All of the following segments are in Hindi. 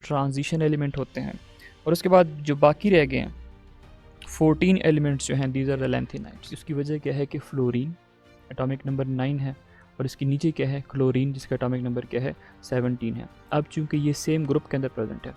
ट्रांजिशन एलिमेंट होते हैं। और उसके बाद जो बाकी रह गए हैं 14 एलिमेंट्स जो हैं, दीज आर द लैंथेनाइड्स। इसकी वजह क्या है कि फ्लोरीन एटॉमिक नंबर 9 है और इसके नीचे क्या है, क्लोरीन, जिसका एटॉमिक नंबर क्या है, 17 है। अब चूंकि ये सेम ग्रुप के अंदर प्रेजेंट है,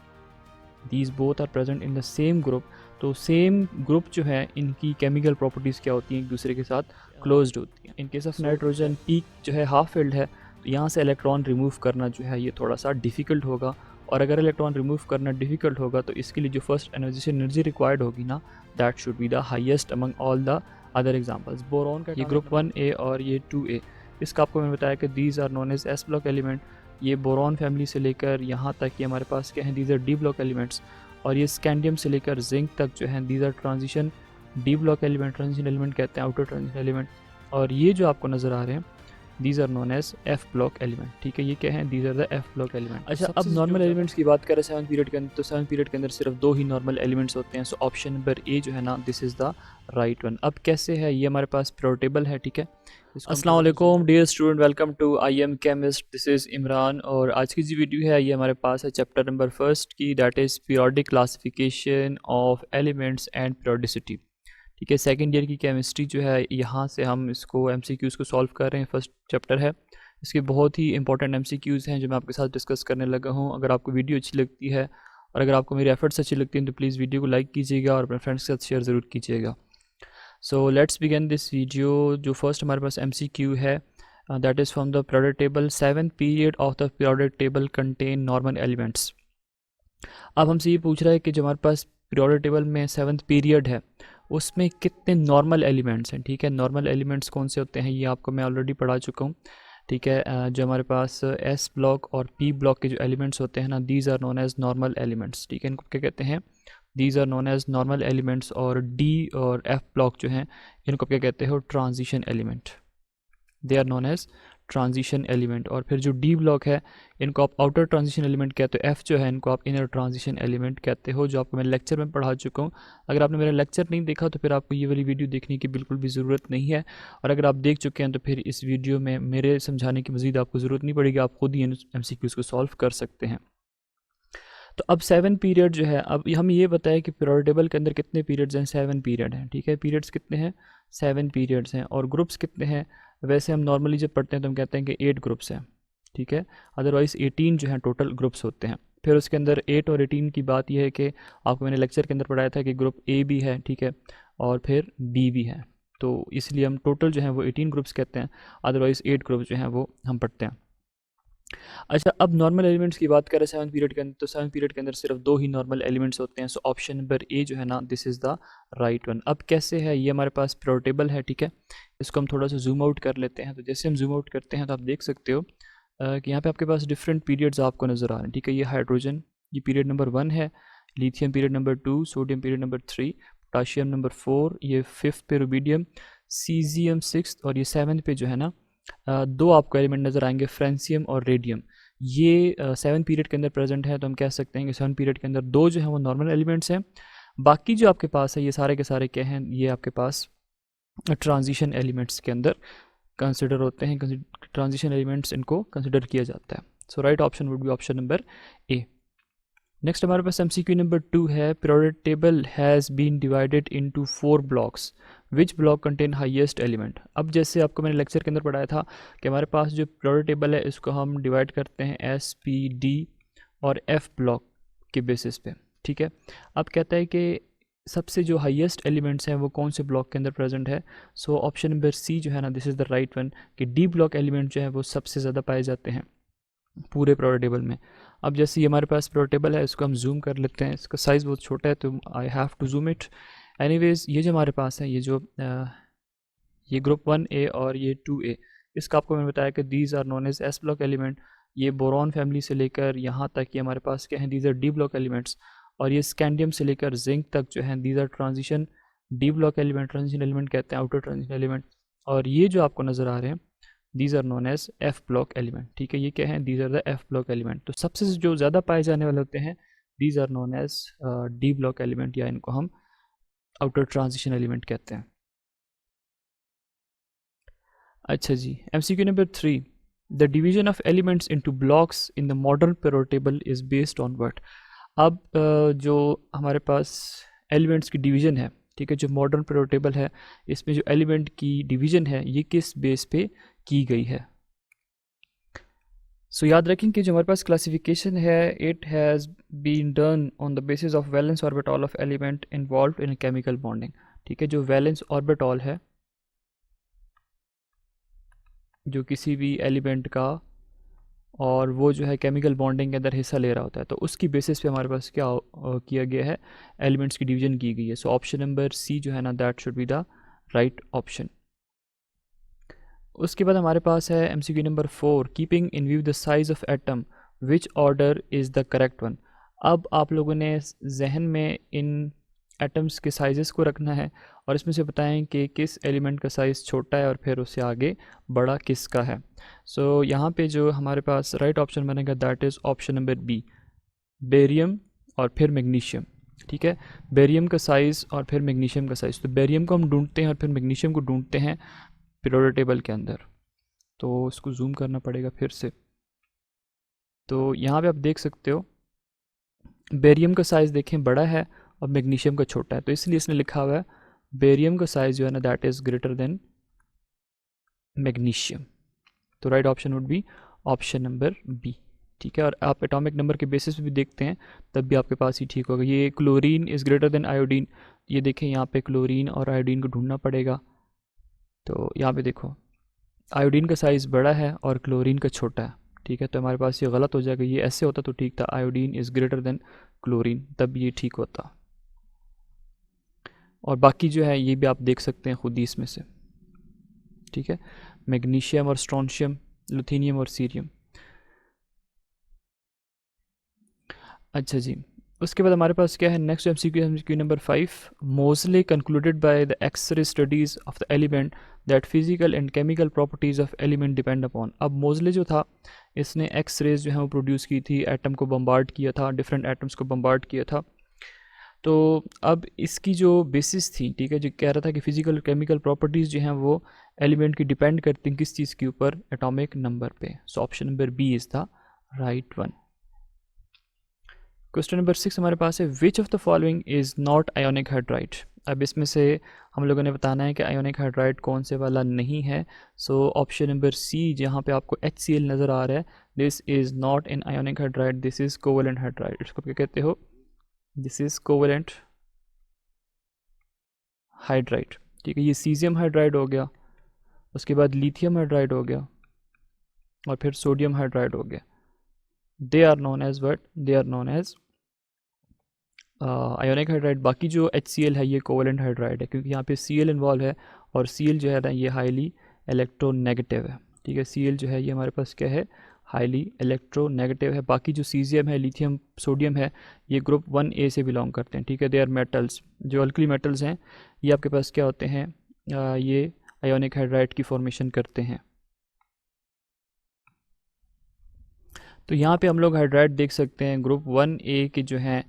these both are present in the same group, तो सेम ग्रुप जो है इनकी केमिकल प्रॉपर्टीज़ क्या होती हैं, एक दूसरे के साथ क्लोज्ड होती हैं। In case of nitrogen peak जो है हाफ फिल्ड है, तो यहाँ से इलेक्ट्रॉन रिमूव करना जो है ये थोड़ा सा डिफ़िकल्ट होगा। और अगर इलेक्ट्रॉन रिमूव करना डिफ़िकल्ट होगा तो इसके लिए जो फर्स्ट एनर्जी एनर्जी रिक्वायर्ड होगी ना, that should be the highest among all the other examples. Boron का ये ग्रुप 1A और ये 2A, इसका आपको मैंने बताया कि these are known as S block element. ये बोरॉन फैमिली से लेकर यहाँ तक ये हमारे पास क्या है, these are D block elements. और ये स्कैंडियम से लेकर जिंक तक जो है, these are transition D block element, transition element कहते हैं, आउटर ट्रांजिशन एलिमेंट। और ये जो आपको नज़र आ रहे हैं, these are known as F block element. ठीक है, ये क्या है, these are the F block element. अच्छा, अब नॉर्मल एलिमेंट्स की बात करें 7 पीरियड के अंदर, तो 7 पीरियड के अंदर सिर्फ 2 ही नॉर्मल एलिमेंट्स होते हैं। सो ऑप्शन नंबर ए जो है ना, this is the right one. अब कैसे है, ये हमारे पास पीरियड टेबल है। ठीक है, अस्सलाम वालेकुम dear student, welcome to I M chemist, this is Imran. और आज की जो वीडियो है ये हमारे पास है चैप्टर नंबर 1 की, that is periodic classification of elements and periodicity. ठीक है, सेकेंड ईयर की केमिस्ट्री जो है, यहाँ से हम इसको MCQs को सॉल्व कर रहे हैं। फर्स्ट चैप्टर है, इसके बहुत ही इंपॉर्टेंट MCQs हैं जो मैं आपके साथ डिस्कस करने लगा हूँ। अगर आपको वीडियो अच्छी लगती है और अगर आपको मेरी एफर्ट्स अच्छी लगती हैं तो प्लीज़ वीडियो को लाइक कीजिएगा और अपने फ्रेंड्स के साथ शेयर ज़रूर कीजिएगा। So let's begin this video. जो फर्स्ट हमारे पास MCQ है, that is from the periodic table, 7th period of the periodic table contain normal elements. अब हमसे ये पूछ रहा है कि जो हमारे पास पीरियोडिक टेबल में 7th पीरियड है उसमें कितने नॉर्मल एलिमेंट्स हैं। ठीक है, नॉर्मल एलिमेंट्स कौन से होते हैं ये आपको मैं ऑलरेडी पढ़ा चुका हूँ। ठीक है, जो हमारे पास S ब्लॉक और P ब्लॉक के जो एलिमेंट्स होते हैं ना, these are known as normal elements. ठीक है, इनको क्या कहते हैं, these are known as normal elements. और D और F ब्लॉक जो हैं इनको क्या कहते हो, transition element, they are known as transition element. और फिर जो डी ब्लॉक है इनको आप आउटर ट्रांजिशन एलिमेंट कहते हो, एफ जो है इनको आप इनर ट्रांजिशन एलिमेंट कहते हो, जो आपको मैं लेक्चर में पढ़ा चुका हूँ। अगर आपने मेरा लेक्चर नहीं देखा तो फिर आपको ये वाली वीडियो देखने की बिल्कुल भी ज़रूरत नहीं है, और अगर आप देख चुके हैं तो फिर इस वीडियो में मेरे समझाने की मज़ीद आपको ज़रूरत नहीं पड़ेगी, आप खुद ही MCQs को सॉल्व कर सकते हैं। तो अब 7 पीरियड जो है, अब हम ये बताएं कि पीरियोडिक टेबल के अंदर कितने पीरियड्स हैं, 7 पीरियड हैं। ठीक है, पीरियड्स कितने हैं, 7 पीरियड्स हैं। और ग्रुप्स कितने हैं, वैसे हम नॉर्मली जब पढ़ते हैं तो हम कहते हैं कि 8 ग्रुप्स हैं। ठीक है, अदरवाइज़ 18 जो हैं टोटल ग्रुप्स होते हैं। फिर उसके अंदर 8 और 18 की बात यह है कि आपको मैंने लेक्चर के अंदर पढ़ाया था कि ग्रुप A भी है, ठीक है, और फिर D भी है, तो इसलिए हम टोटल जो है वो 18 ग्रुप्स कहते हैं, अदरवाइज़ 8 ग्रुप्स जो हैं वो हम पढ़ते हैं। अच्छा, अब नॉर्मल एलिमेंट्स की बात करें 7 पीरियड के अंदर, तो 7 पीरियड के अंदर सिर्फ 2 ही नॉर्मल एलिमेंट्स होते हैं। सो ऑप्शन नंबर ए जो है ना, this is the right one. अब कैसे है, ये हमारे पास पीरियोडिक टेबल है। ठीक है, इसको हम थोड़ा सा जूम आउट कर लेते हैं। तो जैसे हम जूम आउट करते हैं तो आप देख सकते हो कि यहाँ पे आपके पास डिफरेंट पीरियड्स आपको नज़र आ रहे हैं। ठीक है, ये हाइड्रोजन, ये पीरियड नंबर 1 है, lithium period number 2, sodium period number 3, potassium number 4, ये 5th पे रुबिडियम, सीजियम 6th, और ये 7th पे जो है ना 2 आपको एलिमेंट नज़र आएंगे, फ्रेंसियम और रेडियम। ये 7 पीरियड के अंदर प्रेजेंट है, तो हम कह सकते हैं कि 7 पीरियड के अंदर 2 जो है वो नॉर्मल एलिमेंट्स हैं। बाकी जो आपके पास है ये सारे के सारे क्या हैं, ये आपके पास ट्रांजिशन एलिमेंट्स के अंदर कंसिडर होते हैं, ट्रांजिशन एलिमेंट्स इनको कंसिडर किया जाता है। So right option would be option number A. Next हमारे पास MCQ नंबर 2 है, periodic table has been divided into 4 blocks, which block contain highest element. अब जैसे आपको मैंने लेक्चर के अंदर पढ़ाया था कि हमारे पास जो पीरियोडिक टेबल है इसको हम डिवाइड करते हैं S, P, D और F ब्लॉक के बेसिस पे। ठीक है, अब कहता है कि सबसे जो हाईएस्ट एलिमेंट्स हैं वो कौन से ब्लॉक के अंदर प्रेजेंट है। सो ऑप्शन नंबर सी जो है ना, this is the right one, कि D ब्लॉक एलिमेंट जो है वो सबसे ज़्यादा पाए जाते हैं पूरे पीरियोडिक टेबल में। अब जैसे ये हमारे पास पीरियोडिक टेबल है, इसको हम जूम कर लेते हैं, इसका साइज़ बहुत छोटा है तो I have to zoom it. Anyways, ये जो हमारे पास है, ये जो ये ग्रुप 1A और ये 2A, इसका आपको मैंने बताया कि these are known as S block element. ये बोरॉन फैमिली से लेकर यहाँ तक ये हमारे पास क्या हैं, these are D block elements. और ये स्कैंडियम से लेकर जिंक तक जो हैं, these are transition D block element, transition element कहते हैं, आउटर ट्रांजिशन एलिमेंट। और ये जो आपको नज़र आ रहे हैं, these are known as F block element. ठीक है, ये क्या है, these are the F block element. तो सबसे जो ज़्यादा पाए जाने वाले होते हैं, these are known as D block element, या इनको हम आउटर ट्रांजिशन एलिमेंट कहते हैं। अच्छा जी, MCQ number 3, the division of elements into blocks in the modern periodic table is based on what. अब जो हमारे पास एलिमेंट्स की डिवीज़न है, ठीक है, जो मॉडर्न पीरियोडिक टेबल है, इसमें जो एलिमेंट की डिवीज़न है ये किस बेस पे की गई है। सो याद रखें कि जो हमारे पास क्लासिफिकेशन है, it has been done on the basis of valence orbital of element involve in chemical bonding. ठीक है, जो वैलेंस ऑर्बिटल है जो किसी भी एलिमेंट का, और वो जो है केमिकल बॉन्डिंग के अंदर हिस्सा ले रहा होता है, तो उसकी बेसिस पे हमारे पास क्या किया गया है, एलिमेंट्स की डिवीजन की गई है। सो ऑप्शन नंबर सी जो है ना, that should be the right option. उसके बाद हमारे पास है MCQ number 4, keeping in view the size of atom which order is the correct one. अब आप लोगों ने जहन में इन एटम्स के साइज़ को रखना है और इसमें से बताएं कि किस एलिमेंट का साइज़ छोटा है और फिर उससे आगे बड़ा किसका है। सो यहाँ पे जो हमारे पास राइट ऑप्शन बनेगा that is option number B, barium और फिर मैग्नीशियम। ठीक है, बेरियम का साइज़ और फिर मैग्नीशियम का साइज़। तो बेरियम को हम ढूंढते हैं और फिर मैग्नीशियम को ढूंढते हैं पीरियोडिक टेबल के अंदर। तो इसको जूम करना पड़ेगा फिर से। तो यहाँ पे आप देख सकते हो बेरियम का साइज़ देखें बड़ा है और मैग्नीशियम का छोटा है, तो इसलिए इसने लिखा हुआ है बेरियम का साइज़ जो है ना that is greater than magnesium. तो right option would be option number B. ठीक है, और आप एटॉमिक नंबर के बेसिस पे भी देखते हैं तब भी आपके पास ही ठीक होगा। ये chlorine is greater then iodine, ये देखें यहाँ पे क्लोरीन और आयोडीन को ढूंढना पड़ेगा। तो यहाँ पे देखो आयोडीन का साइज़ बड़ा है और क्लोरीन का छोटा है। ठीक है, तो हमारे पास ये गलत हो जाएगा, ये ऐसे होता तो ठीक था, iodine is greater than chlorine, तब ये ठीक होता। और बाकी जो है ये भी आप देख सकते हैं खुद ही इसमें से। ठीक है, मैग्नीशियम और स्ट्रोंशियम, लुथीनियम और सीरियम। अच्छा जी, उसके बाद हमारे पास क्या है next MCQ number 5, Moseley concluded by the X ray studies of the element that physical and chemical properties of element depend upon. अब मोजले जो था इसने एक्सरेज जो है वो प्रोड्यूस की थी, एटम को बम्बार्ड किया था, डिफरेंट एटम्स को बम्बार्ड किया था। तो अब इसकी जो बेसिस थी, ठीक है, जो कह रहा था कि फिजिकल केमिकल प्रॉपर्टीज़ जो हैं वो एलिमेंट की डिपेंड करती हैं किस चीज़ के ऊपर, एटॉमिक नंबर पे। So option number B is the right one. Question number 6 हमारे पास है, which of the following is not ionic hydride. अब इसमें से हम लोगों ने बताना है कि आयोनिक हाइड्राइड कौन से वाला नहीं है। सो ऑप्शन नंबर सी, जहाँ पे आपको HCl नज़र आ रहा है, this is not in ionic hydride, this is covalent hydride. इसको क्या कहते हो, दिस इज़ कोवेलेंट हाइड्राइड। ठीक है, ये सीजियम हाइड्राइड हो गया, उसके बाद लिथियम हाइड्राइड हो गया और फिर सोडियम हाइड्राइड हो गया। They are known as what, they are known as ionic hydride. बाकी जो HCl है ये कोवेलेंट हाइड्राइड है, क्योंकि यहाँ पे Cl इन्वॉल्व है और Cl जो है ना ये हाईली इलेक्ट्रोनेगेटिव है। ठीक है, Cl जो है ये हमारे पास क्या है, हाईली इलेक्ट्रोनेगेटिव है। बाकी जो सीजियम है, लिथियम, सोडियम है, ये ग्रुप 1A से बिलोंग करते हैं। ठीक है, दे आर मेटल्स, जो अल्कली मेटल्स हैं ये आपके पास क्या होते हैं, ये आयोनिक हाइड्राइड की फॉर्मेशन करते हैं। तो यहाँ पे हम लोग हाइड्राइड देख सकते हैं ग्रुप 1A के जो हैं,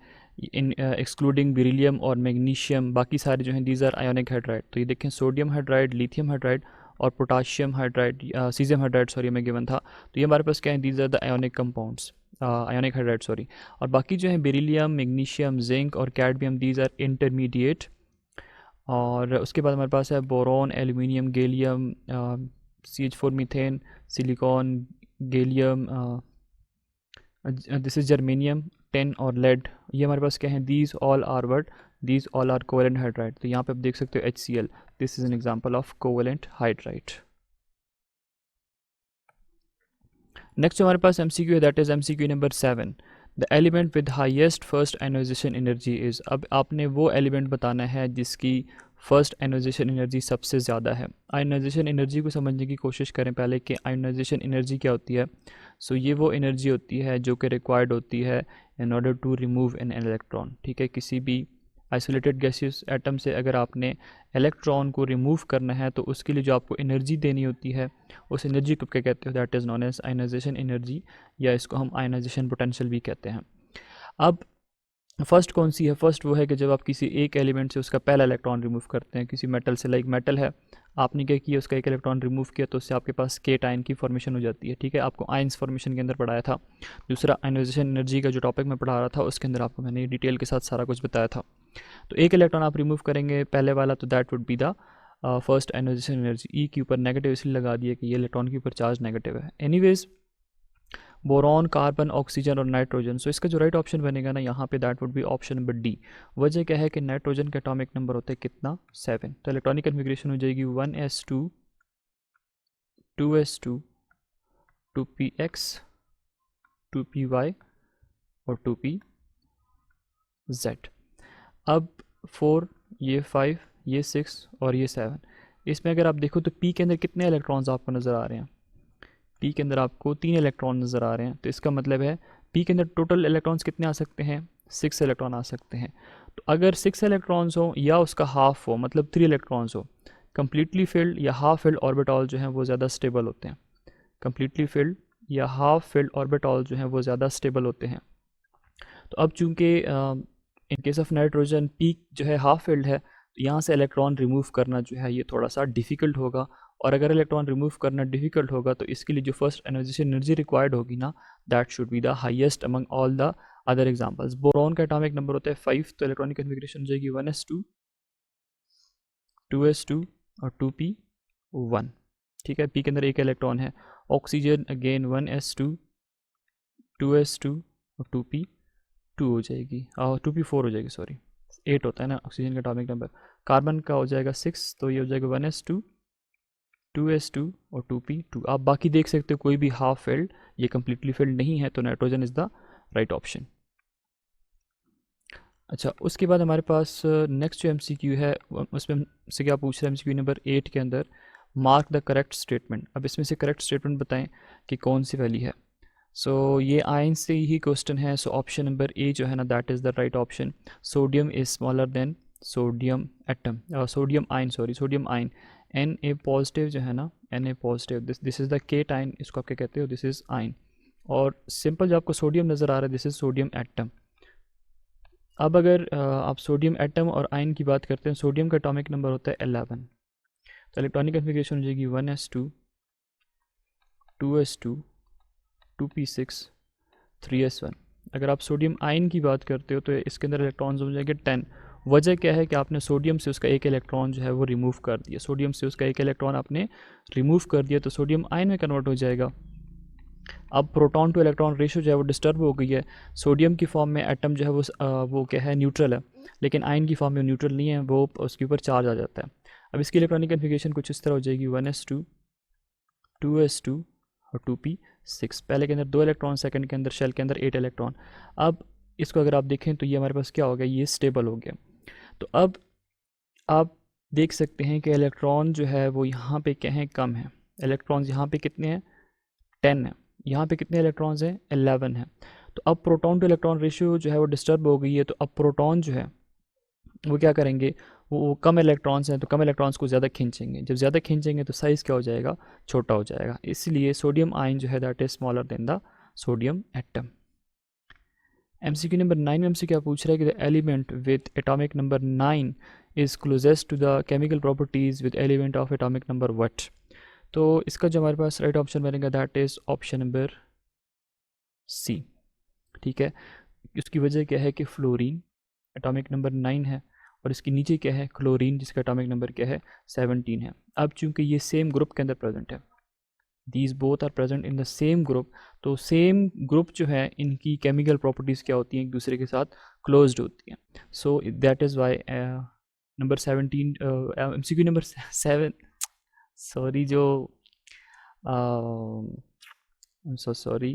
इन एक्सक्लूडिंग बेरिलियम और मैग्नीशियम, बाकी सारे जो हैं दीज आर आयोनिक हाइड्राइड। तो ये देखें सोडियम हाइड्राइड, लिथियम हाइड्राइड और potassium hydride, caesium hydride sorry में गिवन था। तो ये हमारे पास क्या है, these are the ionic compounds, ionic hydride sorry. और बाकी जो है बेरिलियम, मैग्नीशियम, जिंक और कैडमियम, दीज आर इंटरमीडिएट। और उसके बाद हमारे पास है boron, aluminium, gallium, CH4 methane, silicon, gallium, this is germanium, tin और लेड। ये हमारे पास क्या है, these all are what, these all are covalent hydride. तो यहाँ पे आप देख सकते हो HCl, this is an example of covalent hydride. Next हमारे पास MCQ है, that is MCQ number 7, the element with highest first ionization energy is. अब आपने वो एलिमेंट बताना है जिसकी फर्स्ट आयोनाइजेशन एनर्जी सबसे ज़्यादा है। आयोनाइजेशन एनर्जी को समझने की कोशिश करें पहले कि आयोनाइजेशन एनर्जी क्या होती है। सो ये वो एनर्जी होती है जो कि रिक्वायर्ड होती है in order to remove an electron. ठीक है, किसी भी आइसोलेटेड गैसियस एटम से अगर आपने इलेक्ट्रॉन को रिमूव करना है तो उसके लिए जो आपको एनर्जी देनी होती है, उस एनर्जी को क्या कहते हो, that is known as ionization energy, या इसको हम आयोनाइजेशन पोटेंशियल भी कहते हैं। अब फर्स्ट कौन सी है? फर्स्ट वो है कि जब आप किसी एक एलिमेंट से उसका पहला इलेक्ट्रॉन रिमूव करते हैं, किसी मेटल से, लाइक मेटल है, आपने क्या किया, उसका एक इलेक्ट्रॉन रिमूव किया तो उससे आपके पास केट आयन की फॉर्मेशन हो जाती है, ठीक है, आपको आयंस फॉर्मेशन के अंदर पढ़ाया था। दूसरा आयनाइजेशन एनर्जी का जो टॉपिक मैं पढ़ा रहा था उसके अंदर आपको मैंने डिटेल के साथ सारा कुछ बताया था। तो एक इलेक्ट्रॉन आप रिमूव करेंगे पहले वाला, तो that would be the first ionisation energy. E के ऊपर नेगेटिव इसलिए लगा दिया कि ये इलेक्ट्रॉन के ऊपर चार्ज नेगेटिव है। एनीवेज, बोरॉन, कार्बन, ऑक्सीजन और नाइट्रोजन, सो इसका जो राइट ऑप्शन बनेगा ना यहाँ पे, that would be option number D. वजह क्या है कि नाइट्रोजन का एटॉमिक नंबर होता है कितना? 7। तो इलेक्ट्रॉनिक कन्फिग्रेशन हो जाएगी 1s2 2s2 2px 2py और 2pz। अब 4, ये 5, ये 6 और ये 7, इसमें अगर आप देखो तो पी के अंदर कितने इलेक्ट्रॉन्स आपको नज़र आ रहे हैं? पी के अंदर आपको 3 इलेक्ट्रॉन नज़र आ रहे हैं। तो इसका मतलब है पी के अंदर टोटल इलेक्ट्रॉन्स कितने आ सकते हैं? 6 इलेक्ट्रॉन आ सकते हैं। तो अगर 6 इलेक्ट्रॉन्स हो या उसका हाफ हो, मतलब 3 इलेक्ट्रॉन्स हो, कंप्लीटली फिल्ड या हाफ फिल्ड ऑर्बिटॉल जो हैं वो ज़्यादा स्टेबल होते हैं। कंप्लीटली फिल्ड या हाफ फिल्ड ऑर्बिटॉल जो हैं वो ज़्यादा स्टेबल होते हैं। तो अब चूंकि in case of nitrogen P जो है हाफ फिल्ड है, तो यहाँ से इलेक्ट्रॉन रिमूव करना जो है ये थोड़ा सा डिफ़िकल्ट होगा। और अगर इलेक्ट्रॉन रिमूव करना डिफ़िकल्ट होगा तो इसके लिए जो फर्स्ट एनर्जी एनर्जी रिक्वायर्ड होगी ना, that should be the highest among all the other examples. Boron का एटॉमिक नंबर होता है 5, तो इलेक्ट्रॉनिक कन्फिग्रेशन हो जाएगी 1s2 2s2 और 2p1, ठीक है, पी के अंदर एक इलेक्ट्रॉन है। ऑक्सीजन अगेन 1s2 2s2 और 2p2 हो जाएगी, और 2p4 हो जाएगी, सॉरी 8 होता है ना ऑक्सीजन का एटॉमिक नंबर। कार्बन का हो जाएगा 6, तो ये हो जाएगा 1s2 2s2 और 2p2। आप बाकी देख सकते हो कोई भी हाफ फिल्ड, ये कम्प्लीटली फिल्ड नहीं है, तो nitrogen is the right option. अच्छा, उसके बाद हमारे पास नेक्स्ट जो एमसीक्यू है उसमें से क्या पूछ रहा है एमसीक्यू नंबर 8 के अंदर, मार्क द करेक्ट स्टेटमेंट। अब इसमें से करेक्ट स्टेटमेंट बताएं कि कौन सी वाली है। सो ये आयन से ही क्वेश्चन है, सो ऑप्शन नंबर ए जो है ना, that is the right option. Sodium is smaller than sodium atom, sodium ion, sorry sodium ion. N A positive जो है ना, N A positive, this is the cation, इसको आप क्या कहते हो, दिस इज़ आयन। और सिंपल जो आपको सोडियम नज़र आ रहा है, दिस इज़ सोडियम एटम। अब अगर आप सोडियम एटम और आयन की बात करते हैं, सोडियम का एटॉमिक नंबर होता है 11। तो इलेक्ट्रॉनिक कन्फिग्रेशन हो जाएगी 1s2 2s2 2p6 3s1। अगर आप सोडियम आयन की बात करते हो तो इसके अंदर इलेक्ट्रॉन्स हो जाएंगे 10। वजह क्या है कि आपने सोडियम से उसका एक इलेक्ट्रॉन जो है वो रिमूव कर दिया, सोडियम से उसका एक इलेक्ट्रॉन आपने रिमूव कर दिया, तो सोडियम आयन में कन्वर्ट हो जाएगा। अब प्रोटॉन टू इलेक्ट्रॉन रेशियो जो है वो डिस्टर्ब हो गई है। सोडियम की फॉर्म में एटम जो है वो क्या है, न्यूट्रल है, लेकिन आयन की फॉर्म में न्यूट्रल नहीं है, वो उसके ऊपर चार्ज आ जाता है। अब इसकी इलेक्ट्रॉनिक कन्फिग्रेशन कुछ इस तरह हो जाएगी 1s2 2s2 और 2p6। पहले के अंदर 2 इलेक्ट्रॉन, सेकंड के अंदर शेल के अंदर 8 इलेक्ट्रॉन। अब इसको अगर आप देखें तो ये हमारे पास क्या हो गया, ये स्टेबल हो गया। तो अब आप देख सकते हैं कि इलेक्ट्रॉन जो है वो यहाँ पे क्या है, कम है। इलेक्ट्रॉन्स यहाँ पे कितने हैं, 10 है। यहाँ पे कितने इलेक्ट्रॉन्स हैं, 11 है। तो अब प्रोटॉन टू इलेक्ट्रॉन रेशियो जो है वो डिस्टर्ब हो गई है, तो अब प्रोटॉन जो है वो क्या करेंगे, वो कम इलेक्ट्रॉन्स हैं तो कम इलेक्ट्रॉन्स को ज़्यादा खींचेंगे, जब ज़्यादा खींचेंगे तो साइज़ क्या हो जाएगा, छोटा हो जाएगा। इसलिए सोडियम आयन जो है that is smaller than the sodium atom. MCQ number 9 में हमसे क्या पूछ रहा है कि the element with atomic number 9 is closest to the chemical properties with element of atomic number what. तो इसका जो हमारे पास राइट ऑप्शन बनेगा that is option number C, ठीक है। उसकी वजह क्या है कि फ्लोरीन एटॉमिक नंबर 9 है, और इसके नीचे क्या है, क्लोरीन, जिसका एटॉमिक नंबर क्या है, 17 है। अब चूंकि ये सेम ग्रुप के अंदर प्रेजेंट है, these both are present in the same group, तो सेम ग्रुप जो है इनकी केमिकल प्रॉपर्टीज़ क्या होती हैं, एक दूसरे के साथ क्लोज्ड होती हैं। सो that is Y number 17 MCQ number 7, sorry जो सो सॉरी,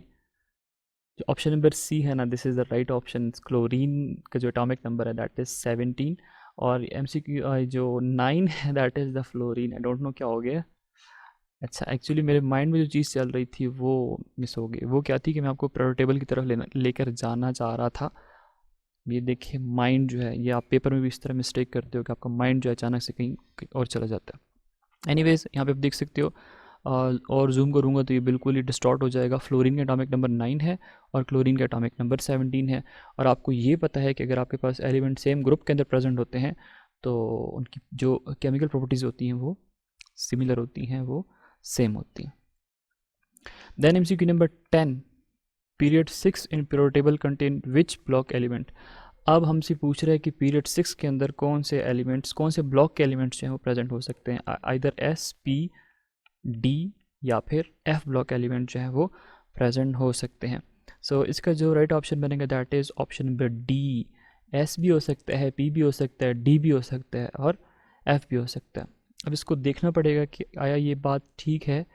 जो ऑप्शन नंबर सी है ना, this is the right option. Chlorine का जो एटॉमिक नंबर है दैट इज़ 17, और एमसीक्यू जो 9 है that is the fluorine. I don't know क्या हो गया। अच्छा, एक्चुअली मेरे माइंड में जो चीज़ चल रही थी वो मिस हो गई। वो क्या थी कि मैं आपको पीरियोडिक टेबल की तरफ लेकर जाना चाह रहा था। ये देखिए माइंड जो है, ये आप पेपर में भी इस तरह मिस्टेक करते हो कि आपका माइंड जो है अचानक से कहीं और चला जाता है। एनीवेज, यहाँ पे आप देख सकते हो और जूम करूँगा तो ये बिल्कुल ही डिस्टॉर्ट हो जाएगा। फ्लोरीन का एटॉमिक नंबर 9 है और क्लोरीन का एटॉमिक नंबर 17 है। और आपको ये पता है कि अगर आपके पास एलिमेंट सेम ग्रुप के अंदर प्रेजेंट होते हैं तो उनकी जो केमिकल प्रॉपर्टीज़ होती हैं वो सिमिलर होती हैं, वो सेम होती हैं। Then MCQ number 10, period 6 in period table contain which block element. अब हमसे पूछ रहा है कि पीरियड 6 के अंदर कौन से एलिमेंट्स, कौन से ब्लॉक के एलिमेंट्स जो हैं वो प्रेजेंट हो सकते हैं। आइदर एस, पी, डी या फिर एफ ब्लॉक एलिमेंट जो है वो प्रेजेंट हो सकते हैं। सो इसका जो राइट ऑप्शन बनेगा that is option number D. S भी हो सकता है, पी भी हो सकता है, डी भी हो सकता है और एफ भी हो सकता है। अब इसको देखना पड़ेगा कि आया ये बात ठीक है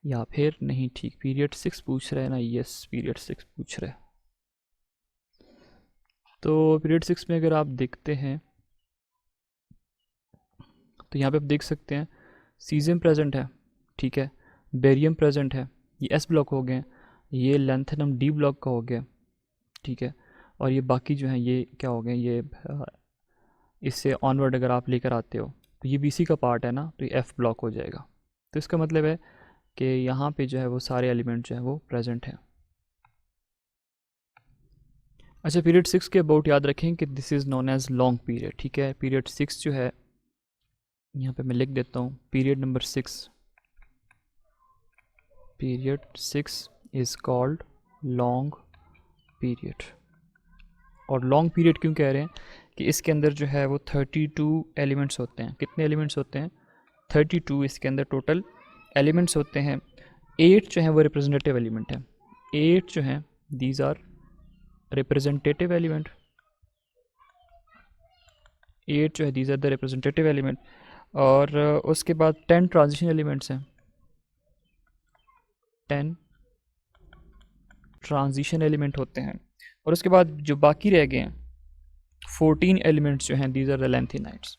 या फिर नहीं ठीक। पीरियड 6 पूछ रहा है ना, यस पीरियड 6 पूछ रहा है। तो पीरियड 6 में अगर आप देखते हैं तो यहाँ पे आप देख सकते हैं सीजियम प्रेजेंट है, ठीक है, बेरियम प्रेजेंट है, ये एस ब्लॉक हो गए, ये लैंथेनम डी ब्लॉक का हो गया, ठीक है, और ये बाकी जो हैं ये क्या हो गए, ये इससे ऑनवर्ड अगर आप लेकर आते हो तो ये बीसी का पार्ट है ना, तो ये एफ ब्लॉक हो जाएगा। तो इसका मतलब है कि यहाँ पे जो है वो सारे एलिमेंट जो है वो प्रेजेंट हैं। अच्छा, पीरियड 6 के अबाउट याद रखें कि this is known as long period, ठीक है। पीरियड 6 जो है यहाँ पे मैं लिख देता हूँ, period number 6, period 6 is called long period. और लॉन्ग पीरियड क्यों कह रहे हैं कि इसके अंदर जो है वो 32 एलिमेंट्स होते हैं। कितने एलिमेंट्स होते हैं? 32 इसके अंदर टोटल एलिमेंट्स होते हैं। 8 जो है वो रिप्रेजेंटेटिव एलिमेंट है। 8 जो हैं दीज आर रिप्रेजेंटेटिव एलिमेंट। 8 जो है these are the representative element. और उसके बाद 10 ट्रांजिशन एलिमेंट्स हैं। 10 ट्रांजिशन एलिमेंट होते हैं। और उसके बाद जो बाकी रह गए हैं 14 एलिमेंट्स जो हैं दीज आर द लैंथेनाइड्स।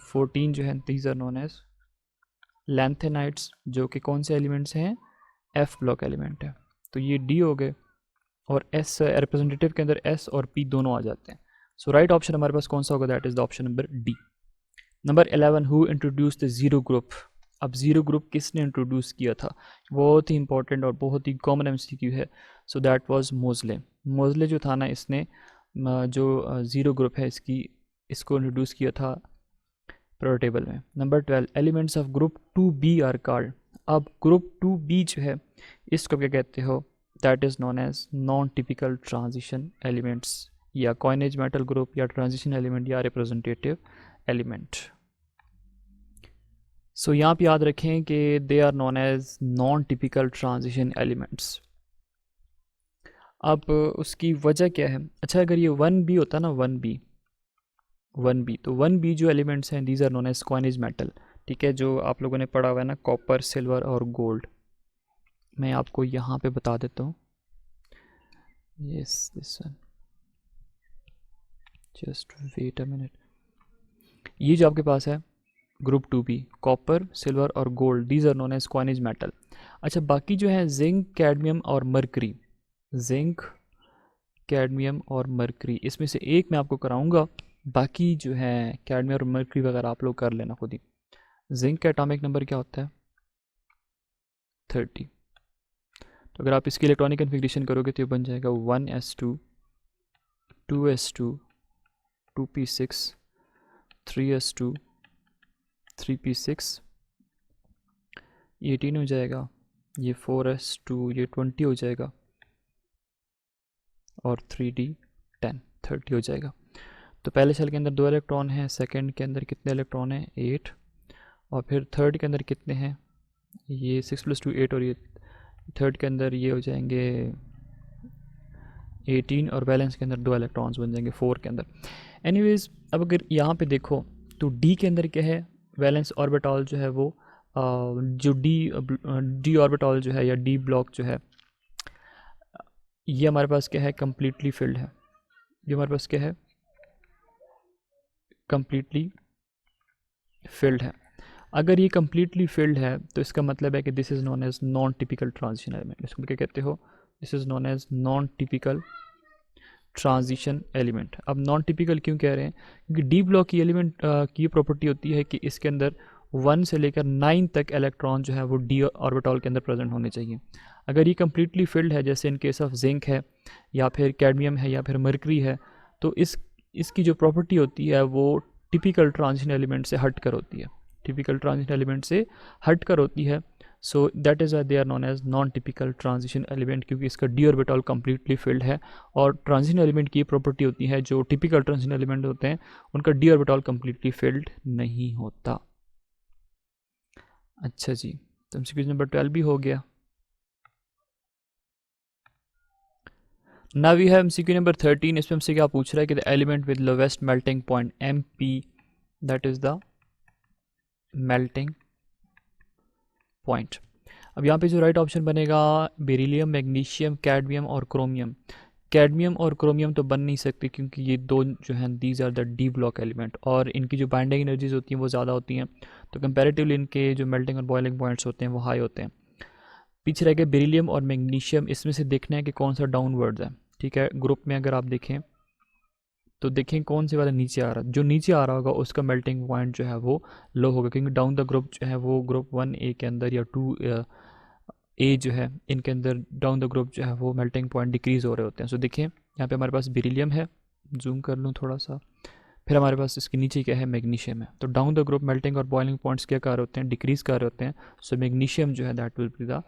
14 जो हैं these are known as lanthanides, जो कि कौन से एलिमेंट्स हैं? एफ ब्लॉक एलिमेंट है। तो ये डी हो गए और एस रिप्रेजेंटेटिव के अंदर एस और पी दोनों आ जाते हैं। सो राइट ऑप्शन हमारे पास कौन सा होगा? That is the option number D. Number 11, who introduce the zero group. अब जीरो ग्रुप किसने इंट्रोड्यूस किया था? बहुत ही इंपॉर्टेंट और बहुत ही कॉमन एमसीक्यू है। So that was मोज़ले। मोज़ले जो था ना, इसने जो ज़ीरो ग्रुप है इसको इंट्रोड्यूस किया था पीरियड टेबल में। Number 12, elements of group 2b are called. अब ग्रुप 2b जो है इसको क्या कहते हो? That is known as non typical transition elements, या कॉइनेज मेटल ग्रुप, या ट्रांजिशन एलिमेंट, या रिप्रेजेंटेटिव एलिमेंट। सो यहाँ पे याद रखें कि they are known as non typical transition elements. अब उसकी वजह क्या है? अच्छा, अगर ये 1b होता ना, 1b, तो 1b जो एलिमेंट्स हैं these are known as coinage metal, ठीक है, जो आप लोगों ने पढ़ा हुआ है ना, कॉपर, सिल्वर और गोल्ड। मैं आपको यहाँ पे बता देता हूँ। Yes, this one, just wait a minute. ये जो आपके पास है ग्रुप 2b, कॉपर, सिल्वर और gold, these are known as coinage metal. अच्छा, बाकी जो है जिंक, कैडमियम और मरकरी, जिंक, कैडमियम और मरकरी, इसमें से एक मैं आपको कराऊंगा, बाकी जो है कैडमियम और मरकरी वगैरह आप लोग कर लेना खुद ही। जिंक का एटॉमिक नंबर क्या होता है? 30। तो अगर आप इसकी इलेक्ट्रॉनिक कन्फिग्रेशन करोगे तो ये बन जाएगा 1s2, 2s2, 2p6, 3s2, 3p6, 18 हो जाएगा, ये 4s2, ये 20 हो जाएगा, और 3d10, 30 हो जाएगा। तो पहले सेल के अंदर 2 इलेक्ट्रॉन हैं, सेकंड के अंदर कितने इलेक्ट्रॉन हैं? 8, और फिर थर्ड के अंदर कितने हैं? ये 6 + 2 8, और ये थर्ड के अंदर ये हो जाएंगे 18, और बैलेंस के अंदर 2 इलेक्ट्रॉन्स बन जाएंगे 4 के अंदर। एनीवेज, अब अगर यहाँ पे देखो तो डी के अंदर क्या है? वैलेंस ऑर्बिटल जो है वो जो डी ऑर्बिटल जो है, या डी ब्लॉक जो है, ये हमारे पास क्या है? कम्प्लीटली फिल्ड है। ये हमारे पास क्या है? कम्प्लीटली फिल्ड है। अगर ये कम्प्लीटली फिल्ड है तो इसका मतलब है कि this is known as non typical transition element. इसको क्या कहते हो? This is known as non typical transition element. अब नॉन टिपिकल क्यों कह रहे हैं? क्योंकि डी ब्लॉक की एलिमेंट की प्रॉपर्टी होती है कि इसके अंदर 1 से लेकर 9 तक इलेक्ट्रॉन जो है वो डी ऑर्बिटल के अंदर प्रेजेंट होने चाहिए। अगर ये कम्प्लीटली फिल्ड है, जैसे इन केस ऑफ जिंक है या फिर कैडमियम है या फिर मर्करी है, तो इसकी जो प्रॉपर्टी होती है वो टिपिकल ट्रांजिशन एलिमेंट से हट कर होती है, टिपिकल ट्रांजिशन एलिमेंट से हट कर होती है। So that is why they are known as non typical transition element, क्योंकि इसका डी ऑर्बिटल कम्प्लीटली फिल्ड है। और ट्रांजिशन एलिमेंट की प्रॉपर्टी होती है, जो टिपिकल ट्रांजिशन एलिमेंट होते हैं उनका डी ऑर्बिटल कम्प्लीटली फिल्ड नहीं होता। अच्छा जी, तो एमसीक्यू नंबर 12 भी हो गया। Now we have MCQ number 13। इसमें हमसे क्या पूछ रहा है कि the element with lowest melting point MP, that is the melting point. अब यहाँ पे जो राइट ऑप्शन बनेगा बेरिलियम, मैग्नीशियम, कैडमियम और क्रोमियम। कैडमियम और क्रोमियम तो बन नहीं सकते क्योंकि ये दो जो हैं these are the D block element, और इनकी जो बाइंडिंग एनर्जीज होती हैं वो ज़्यादा होती हैं, तो कंपैरेटिवली इनके जो मेल्टिंग और बॉइलिंग पॉइंट्स होते हैं वो हाई होते हैं। पीछे रह गए बेरिलियम और मैग्नीशियम। इसमें से देखना है कि कौन सा डाउनवर्ड्स है। ठीक है, ग्रुप में अगर आप देखें तो देखें कौन से वाला नीचे आ रहा है, जो नीचे आ रहा होगा उसका मेल्टिंग पॉइंट जो है वो लो होगा, क्योंकि डाउन द ग्रुप जो है वो ग्रुप 1A के अंदर या 2A जो है इनके अंदर डाउन द ग्रुप जो है वो मेल्टिंग पॉइंट डिक्रीज़ हो रहे होते हैं। सो देखिए यहाँ पे हमारे पास बेरिलियम है, जूम कर लूँ थोड़ा सा, फिर हमारे पास इसके नीचे क्या है, मैग्नीशियम है। तो डाउन द ग्रुप मेल्टिंग और बॉइलिंग पॉइंट्स क्या कर रहे होते हैं, डिक्रीज़ कर रहे होते हैं। सो मैग्नीशियम जो है that will be the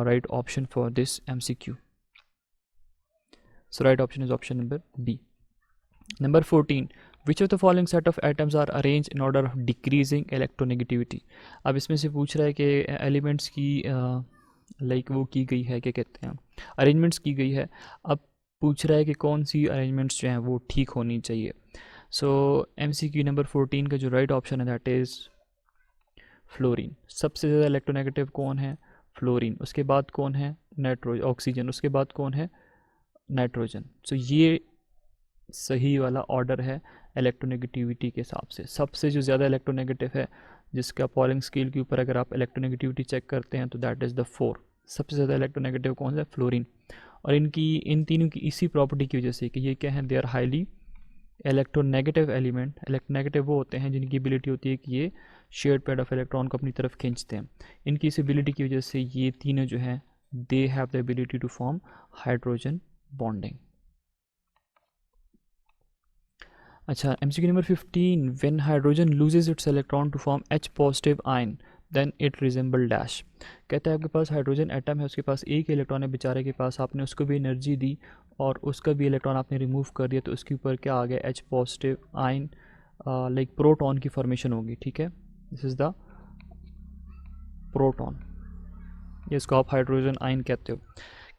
right option for this MCQ. So right option is option number B. Number 14. Which of the following set of atoms are arranged in order of decreasing electronegativity? अब इसमें से पूछ रहा है कि एलिमेंट्स की लाइक वो की गई है, क्या कहते हैं, अरेंजमेंट्स की गई है। अब पूछ रहा है कि कौन सी अरेंजमेंट्स जो हैं वो ठीक होनी चाहिए। सो MCQ नंबर 14 का जो राइट ऑप्शन है दैट इज़ फ्लोरीन। सबसे ज़्यादा इलेक्ट्रोनेगेटिव कौन है, फ्लोरीन। उसके बाद कौन है, नाइट्रोजन, ऑक्सीजन। उसके बाद कौन है, नाइट्रोजन। सो ये सही वाला ऑर्डर है इलेक्ट्रोनेगेटिविटी के हिसाब से। सबसे जो ज़्यादा इलेक्ट्रोनेगेटिव है, जिसका पॉलिंग स्केल के ऊपर अगर आप इलेक्ट्रोनेगेटिविटी चेक करते हैं तो दैट इज़ द 4। सबसे ज़्यादा इलेक्ट्रोनेगेटिव कौन है, फ्लोरीन। और इन तीनों की इसी प्रॉपर्टी की वजह से कि ये क्या है, they are highly electronegative element. Electronegative वो होते हैं जिनकी एबिलिटी होती है कि ये शेयर्ड पेड ऑफ इलेक्ट्रॉन को अपनी तरफ खींचते हैं। इनकी इस एबिलिटी की वजह से ये तीनों जो हैं they have the ability to form hydrogen bonding. अच्छा, MCQ number 15। When hydrogen loses its electron to form H positive ion then it resemble dash. कहता है आपके पास हाइड्रोजन एटम है, उसके पास एक इलेक्ट्रॉन है बेचारे के पास, आपने उसको भी एनर्जी दी और उसका भी इलेक्ट्रॉन आपने रिमूव कर दिया, तो उसके ऊपर क्या आ गया, H positive ion, like proton की फॉर्मेशन होगी। ठीक है, दिस इज़ द प्रोटॉन, ये इसको आप हाइड्रोजन आयन कहते हो।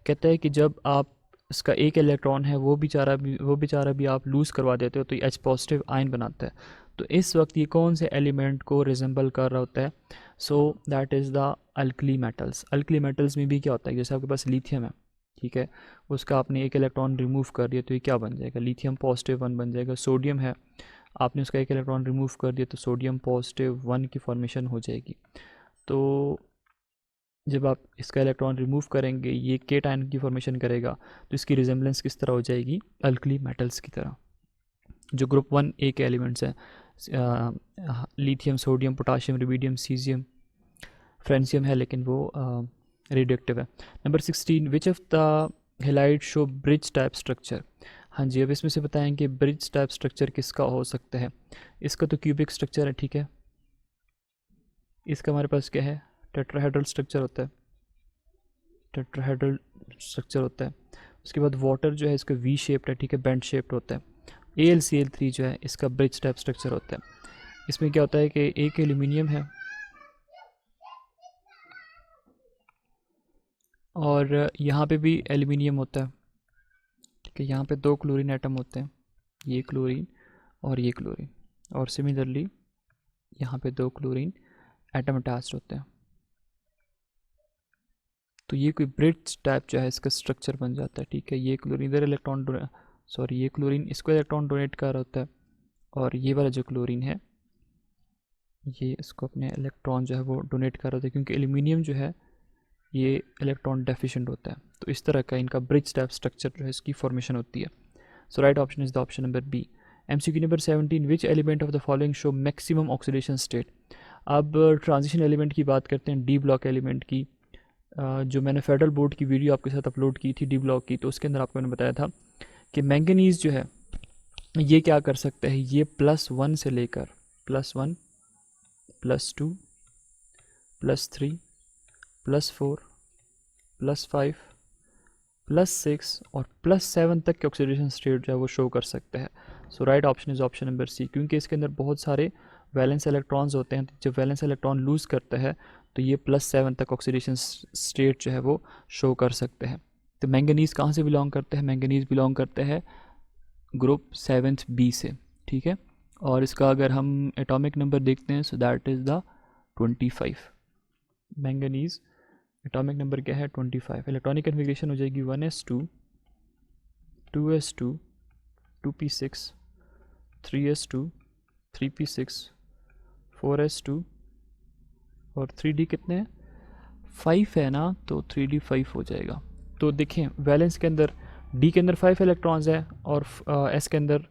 कहता है कि जब आप इसका एक इलेक्ट्रॉन है वो बेचारा भी आप लूज़ करवा देते हो तो ये H पॉजिटिव आयन बनाता है। तो इस वक्त ये कौन से एलिमेंट को रिजेंबल कर रहा होता है, so that is the alkali metals. Alkali metals में भी क्या होता है, जैसे आपके पास लिथियम है, ठीक है, उसका आपने एक इलेक्ट्रॉन रिमूव कर दिया तो ये क्या बन जाएगा, लिथियम पॉजिटिव 1 बन जाएगा। सोडियम है, आपने उसका एक इलेक्ट्रॉन रिमूव कर दिया तो सोडियम पॉजिटिव 1 की फॉर्मेशन हो जाएगी। तो जब आप इसका इलेक्ट्रॉन रिमूव करेंगे ये केटायन की फॉर्मेशन करेगा, तो इसकी रिजेंबलेंस किस तरह हो जाएगी, अल्कली मेटल्स की तरह। जो ग्रुप 1A के एलिमेंट्स हैं, lithium, sodium, potassium, rubidium, caesium, francium है लेकिन वो रेडियोएक्टिव है। Number 16। Which of the halide show bridge type structure. हाँ जी, अब इसमें से बताएं कि ब्रिज टाइप स्ट्रक्चर किसका हो सकता है। इसका तो क्यूबिक स्ट्रक्चर है, ठीक है, इसका हमारे पास क्या है, टेट्राहेड्रल स्ट्रक्चर होता है, टेट्राहेड्रल स्ट्रक्चर होता है। उसके बाद वाटर जो है इसका वी शेप्ड है, ठीक है, बेंड शेप्ड होता है। AlCl3 जो है इसका ब्रिज टाइप स्ट्रक्चर होता है। इसमें क्या होता है कि एक एल्यूमिनियम है और यहाँ पे भी एल्यूमिनियम होता है, ठीक है, यहाँ पे 2 क्लोरीन एटम होते हैं, ये क्लोरीन और ये क्लोरीन, और सिमिलरली यहाँ पे 2 क्लोरीन एटम अटैच्ड होते हैं। तो ये कोई ब्रिज टाइप जो है इसका स्ट्रक्चर बन जाता है, ठीक है। ये क्लोरीन इधर इलेक्ट्रॉन ये क्लोरीन इसको इलेक्ट्रॉन डोनेट कर रहा होता है और ये वाला जो क्लोरीन है ये इसको अपने इलेक्ट्रॉन जो है वो डोनेट कर रहा होता है, क्योंकि एल्यूमिनियम जो है ये इलेक्ट्रॉन डेफिशिएंट होता है। तो इस तरह का इनका ब्रिज टाइप स्ट्रक्चर जो है इसकी फॉर्मेशन होती है। So right option is the option number B। MCQ number 17। Which element of the following show maximum oxidation state. अब ट्रांजिशन एलिमेंट की बात करते हैं, डी ब्लॉक एलिमेंट की। जो मैंने फेडरल बोर्ड की वीडियो आपके साथ अपलोड की थी डी ब्लॉक की, तो उसके अंदर आपको मैंने बताया था कि मैंगनीज़ जो है ये क्या कर सकता है, ये +1 से लेकर +1 +2 +3 +4 +5 +6 और +7 तक के ऑक्सीडेशन स्टेट जो है वो शो कर सकते हैं। So right option is option number C, क्योंकि इसके अंदर बहुत सारे वैलेंस इलेक्ट्रॉन्स होते हैं। जब वैलेंस इलेक्ट्रॉन लूज़ करता है तो ये +7 तक ऑक्सीडेशन स्टेट जो है वो शो कर सकते हैं। तो मैंगनीज़ कहाँ से बिलोंग करते हैं, मैंगनीज़ बिलोंग करते हैं ग्रुप 7th B से, ठीक है। और इसका अगर हम एटॉमिक नंबर देखते हैं, सो that is the 25। Manganese atomic number क्या है, 25। इलेक्ट्रॉनिक कन्फिग्रेशन हो जाएगी 1s2 2s2 2p6 3s2 3p6 4s2 और 3d कितने हैं, 5 है ना, तो 3d 5 हो जाएगा। तो देखें वैलेंस के अंदर डी के अंदर 5 इलेक्ट्रॉन्स है और एस के अंदर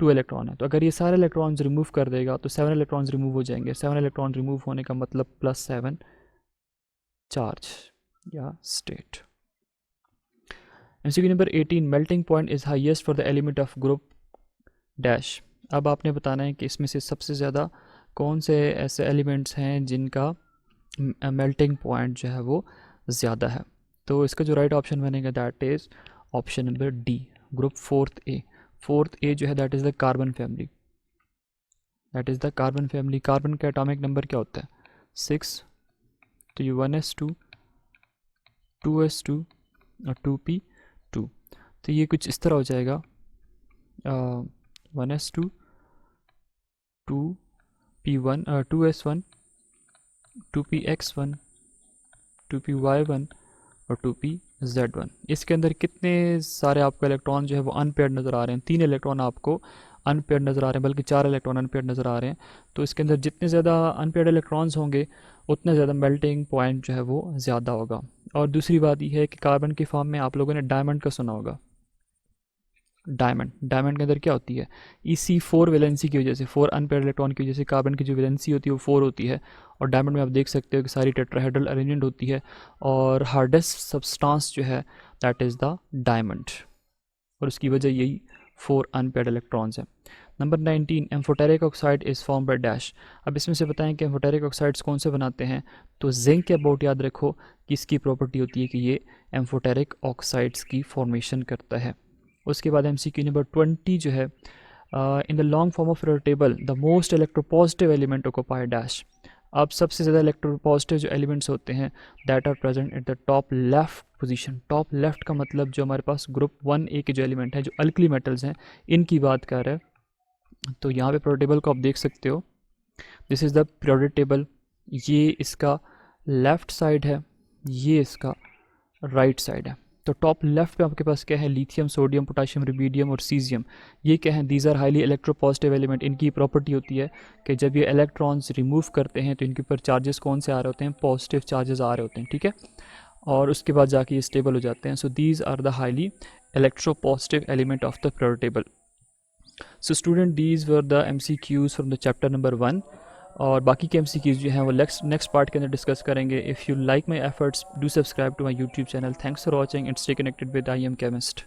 2 इलेक्ट्रॉन है। तो अगर ये सारे इलेक्ट्रॉन्स रिमूव कर देगा तो 7 इलेक्ट्रॉन्स रिमूव हो जाएंगे। 7 इलेक्ट्रॉन रिमूव होने का मतलब +7 चार्ज या state. MCQ number 18, melting point is highest for the element of group dash. अब आपने बताना है कि इसमें से सबसे ज़्यादा कौन से ऐसे एलिमेंट्स हैं जिनका मेल्टिंग पॉइंट जो है वो ज़्यादा है। तो इसका जो राइट ऑप्शन बनेगा that is option number D, group 4th A। 4th A जो है that is the carbon family, that is the carbon family. Carbon का एटॉमिक नंबर क्या होता है, 6। तो ये 1s2 2s2 और 2p2। तो ये कुछ इस तरह हो जाएगा 1s2 2p1 2s1 2px1 2py1 और 2pz1। इसके अंदर कितने सारे आपको इलेक्ट्रॉन जो है वो अनपेयर्ड नज़र आ रहे हैं, 3 इलेक्ट्रॉन आपको अनपेयर्ड नज़र आ रहे हैं, बल्कि 4 इलेक्ट्रॉन अनपेयर्ड नज़र आ रहे हैं। तो इसके अंदर जितने ज़्यादा अनपेयर्ड इलेक्ट्रॉन्स होंगे उतने ज़्यादा मेल्टिंग पॉइंट जो है वो ज़्यादा होगा। और दूसरी बात यह है कि कार्बन की फॉर्म में आप लोगों ने डायमंड का सुना होगा। डायमंड के अंदर क्या होती है, इसी 4 वैलेंसी की वजह से, 4 अनपेयर्ड इलेक्ट्रॉन की वजह से कार्बन की जो वैलेंसी होती है वो 4 होती है। और डायमंड में आप देख सकते हो कि सारी टेट्राहेड्रल अरेंजमेंट होती है और हार्डेस्ट सब्सटेंस जो है दैट इज़ द डायमंड, और उसकी वजह यही 4 अनपेयर्ड इलेक्ट्रॉन्स हैं। Number 19, amphoteric oxide is form by dash. अब इसमें से बताएं कि एम्फोटेरिक ऑक्साइड्स कौन से बनाते हैं। तो जिंक के अबाउट याद रखो कि इसकी प्रॉपर्टी होती है कि ये एम्फोटेरिक ऑक्साइड्स की फॉर्मेशन करता है। उसके बाद MCQ नंबर 20 जो है, in the long form of table the most electropositive element occupy dash. अब सबसे ज़्यादा इलेक्ट्रोपॉजिटिव जो एलिमेंट्स होते हैं that are present at the top left position. Top left का मतलब जो हमारे पास ग्रुप 1A के जो एलिमेंट हैं, जो अल्कली मेटल्स हैं, इनकी बात कर रहे हैं। तो यहाँ पे पीरियोडिक टेबल को आप देख सकते हो, this is the periodic table. ये इसका लेफ़्ट साइड है, ये इसका राइट साइड है। तो टॉप लेफ्ट पे आपके पास क्या है, लिथियम, सोडियम, पोटाशियम, रुबिडियम और सीजियम। ये क्या है, these are highly electropositive element. इनकी प्रॉपर्टी होती है कि जब ये इलेक्ट्रॉन्स रिमूव करते हैं तो इनके ऊपर चार्जेस कौन से आ रहे होते हैं, पॉजिटिव चार्जेस आ रहे होते हैं, ठीक है। और उसके बाद जाके ये स्टेबल हो जाते हैं। So these are the highly electropositive element of the periodic table. So student, these were the MCQs from the chapter number 1। और बाकी के MCQs जो हैं वो नेक्स्ट पार्ट के अंदर डिस्कस करेंगे। If you like my efforts, do subscribe to my YouTube channel. Thanks for watching and stay connected with IM Chemist।